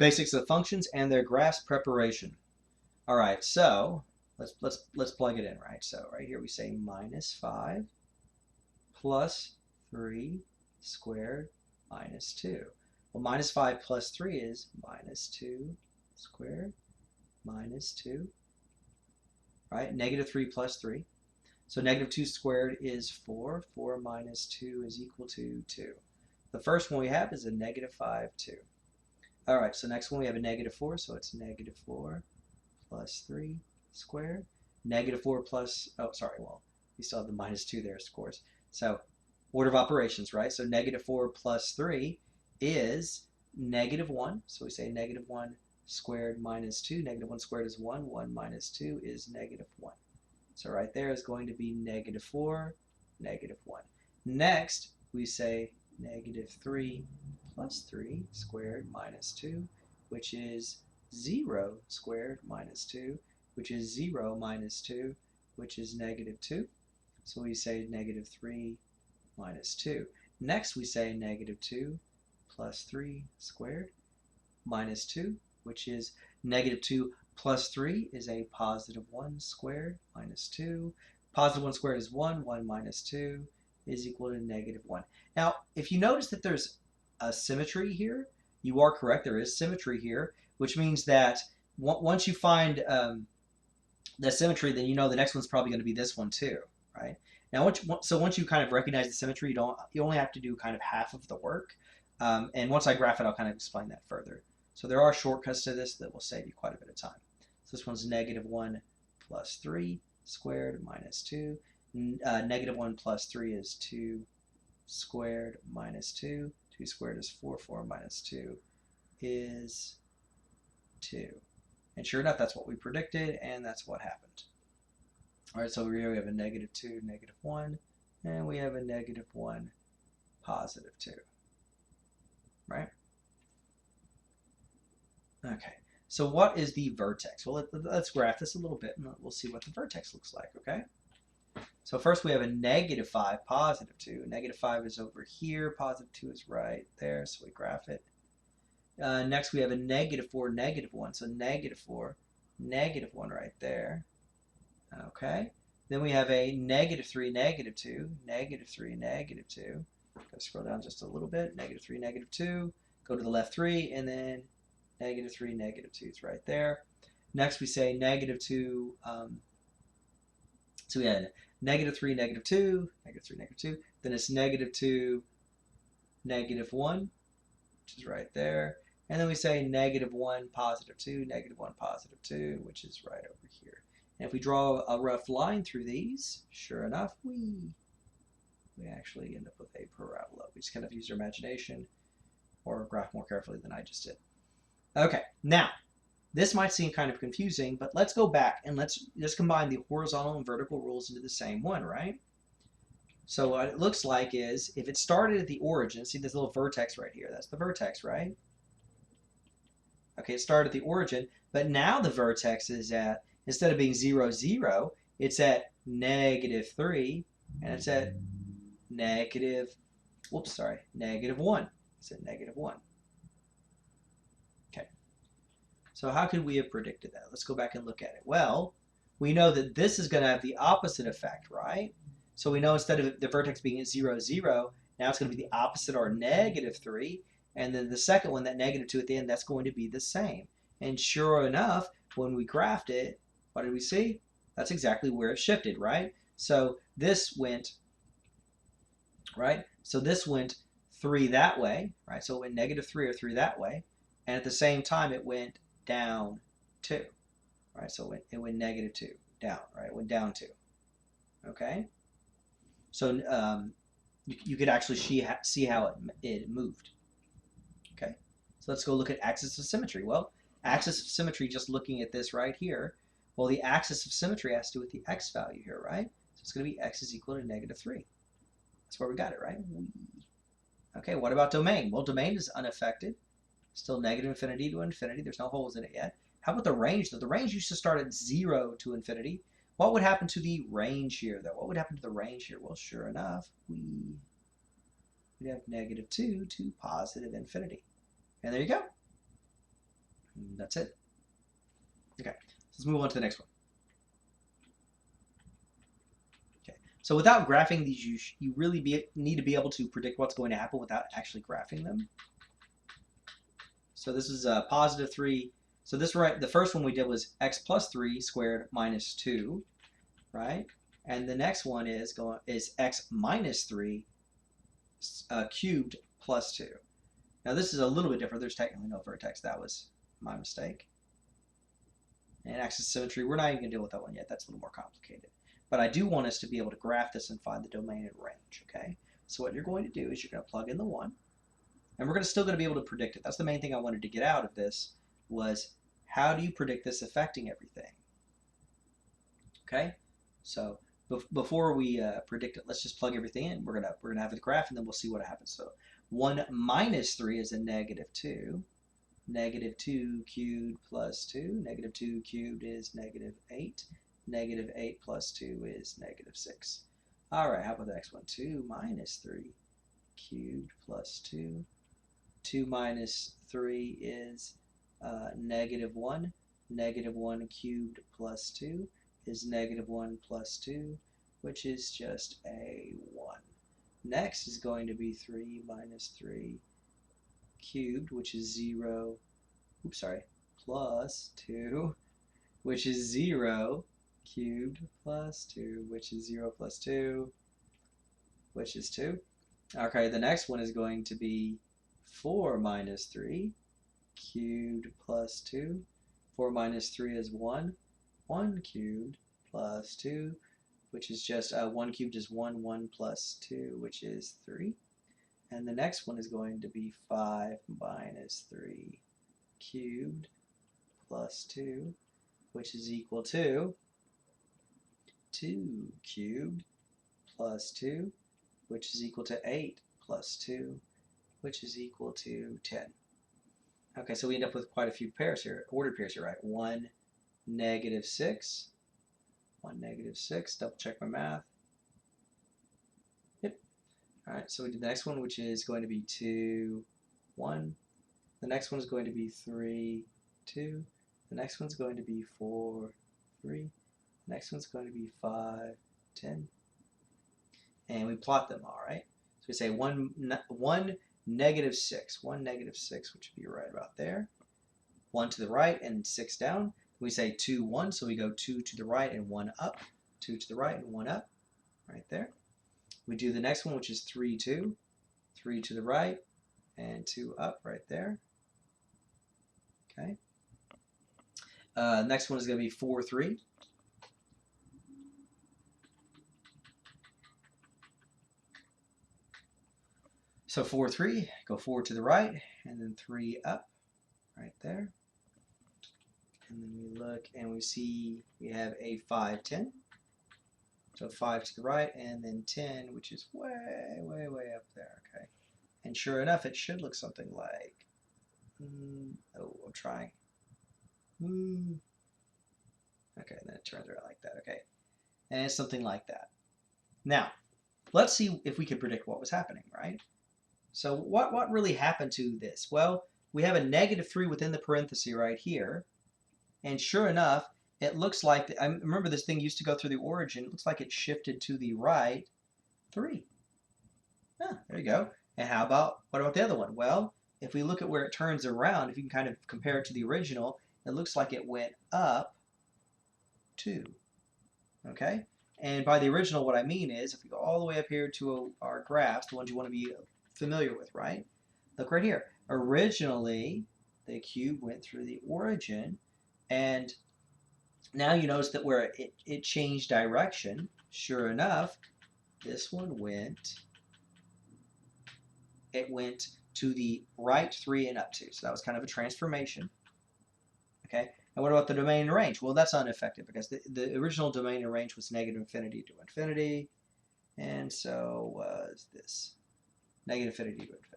Basics of functions and their graphs preparation. All right, so let's plug it in, right? So right here we say minus 5 plus 3 squared minus 2. Well, minus 5 plus 3 is minus 2 squared minus 2, right? Negative 3 plus 3. So negative 2 squared is 4. 4 minus 2 is equal to 2. The first one we have is a negative 5, 2. All right, so next one we have a negative 4, so it's negative 4 plus 3 squared. Negative 4 plus, oh, sorry, well, we still have the minus 2 there, of course. So order of operations, right? So negative 4 plus 3 is negative 1. So we say negative 1 squared minus 2. Negative 1 squared is 1. 1 minus 2 is negative 1. So right there is going to be negative 4, negative 1. Next, we say negative 3 plus 3 squared minus 2, which is 0 squared minus 2, which is 0 minus 2, which is negative 2. So we say negative 3 minus 2. Next, we say negative 2 plus 3 squared minus 2, which is negative 2 plus 3 is a positive 1 squared minus 2. Positive 1 squared is 1. 1 minus 2 is equal to negative 1. Now, if you notice that there's a symmetry here, you are correct. There is symmetry here, which means that once you find the symmetry, then you know the next one's probably going to be this one too, right? Now, once you kind of recognize the symmetry, you only have to do kind of half of the work. And once I graph it, I'll kind of explain that further. So there are shortcuts to this that will save you quite a bit of time. So this one's negative 1 plus 3 squared minus 2. Negative 1 plus 3 is 2 squared minus 2. 2 squared is 4. 4 minus 2 is 2. And sure enough, that's what we predicted, and that's what happened. All right, so here we have a negative 2, negative 1, and we have a negative 1, positive 2. Right? Okay, so what is the vertex? Well, let's graph this a little bit, and we'll see what the vertex looks like, okay? So first we have a negative 5, positive 2. Negative 5 is over here. Positive 2 is right there, so we graph it. Next we have a negative 4, negative 1. So negative 4, negative 1 right there. Okay. Then we have a negative 3, negative 2. Negative 3, negative 2. Go scroll down just a little bit. Negative 3, negative 2. Go to the left 3, and then negative 3, negative 2 is right there. Next we say negative 2. So we had negative 3, negative 2, negative 3, negative 2. Then it's negative 2, negative 1, which is right there. And then we say negative 1, positive 2, negative 1, positive 2, which is right over here. And if we draw a rough line through these, sure enough, we actually end up with a parabola. We just kind of use our imagination or graph more carefully than I just did. Okay, now, this might seem kind of confusing, but let's go back and let's just combine the horizontal and vertical rules into the same one, right? So what it looks like is, if it started at the origin, see this little vertex right here, that's the vertex, right? Okay, it started at the origin, but now the vertex is at, instead of being 0, 0, it's at negative 3, and it's at negative 1. It's at negative 1. Okay. So how could we have predicted that? Let's go back and look at it. Well, we know that this is going to have the opposite effect, right? So we know instead of the vertex being at 0, 0, now it's going to be the opposite, or negative 3. And then the second one, that negative 2 at the end, that's going to be the same. And sure enough, when we graphed it, what did we see? That's exactly where it shifted, right? So this went, right? So this went 3 that way, right? So it went negative 3 or 3 that way. And at the same time, it went down 2, right? So it went negative 2, down, right? It went down 2, okay? So you could actually see how it moved, okay? So let's go look at axis of symmetry. Well, axis of symmetry, just looking at this right here, well, the axis of symmetry has to do with the x value here, right? So it's going to be x is equal to negative 3. That's where we got it, right? Okay, what about domain? Well, domain is unaffected. Still negative infinity to infinity. There's no holes in it yet. How about the range, though? The range used to start at 0 to infinity. What would happen to the range here, though? What would happen to the range here? Well, sure enough, we'd have negative 2 to positive infinity. And there you go. that's it. Okay, let's move on to the next one. Okay, so without graphing these, you really need to be able to predict what's going to happen without actually graphing them. So this is a positive 3. So this the first one we did was x plus 3 squared minus 2, right? And the next one is x minus 3 cubed plus 2. Now this is a little bit different. There's technically no vertex. That was my mistake. And axis symmetry, we're not even going to deal with that one yet. That's a little more complicated. But I do want us to be able to graph this and find the domain and range, okay? So what you're going to do is you're going to plug in the 1. And we're still going to be able to predict it. That's the main thing I wanted to get out of this, was how do you predict this affecting everything? Okay? So before we predict it, let's just plug everything in. We're gonna have the graph, and then we'll see what happens. So 1 minus 3 is a negative 2. Negative 2 cubed plus 2. Negative 2 cubed is negative 8. Negative 8 plus 2 is negative 6. All right, how about the next one? 2 minus 3 cubed plus 2. 2 minus 3 is negative 1. Negative 1 cubed plus 2 is negative 1 plus 2, which is just a 1. Next is going to be 3 minus 3 cubed, which is 0, plus 2, which is 0, cubed plus 2, which is 0 plus 2, which is 2. Okay, the next one is going to be 4 minus 3 cubed plus 2. 4 minus 3 is 1. 1 cubed plus 2, which is just 1 cubed is 1. 1 plus 2, which is 3. And the next one is going to be 5 minus 3 cubed plus 2, which is equal to 2 cubed plus 2, which is equal to 8 plus 2, which is equal to 10. Okay, so we end up with quite a few pairs here, ordered pairs here, right? 1, negative 6. 1, negative 6. Double check my math. Yep. All right, so we do the next one, which is going to be 2, 1. The next one is going to be 3, 2. The next one's going to be 4, 3. The next one's going to be 5, 10. And we plot them, all right? So we say 1, negative 6. 1, negative 6, which would be right about there. 1 to the right and 6 down. We say 2, 1, so we go 2 to the right and 1 up. 2 to the right and 1 up, right there. We do the next one, which is 3, 2. 3 to the right and 2 up, right there. Okay. Next one is going to be 4, 3. So 4, 3, go 4 to the right, and then 3 up, right there. And then we look and we see we have a 5, 10. So 5 to the right, and then 10, which is way, way, way up there, okay? And sure enough, it should look something like, oh, I'm trying. Okay, then it turns out like that, okay? And it's something like that. Now, let's see if we can predict what was happening, right? So what really happened to this? Well, we have a negative 3 within the parenthesis right here. And sure enough, it looks like, I remember this thing used to go through the origin. It looks like it shifted to the right 3. Ah, there you go. And what about the other one? Well, if we look at where it turns around, if you can kind of compare it to the original, it looks like it went up 2. Okay? And by the original, what I mean is, if we go all the way up here to our graphs, the ones you want to be familiar with, right? Look right here. Originally, the cube went through the origin, and now you notice that where it changed direction, sure enough, this one went to the right 3 and up 2. So that was kind of a transformation. Okay, and what about the domain and range? Well, that's unaffected because the original domain and range was negative infinity to infinity, and so was this. Negative infinity to infinity.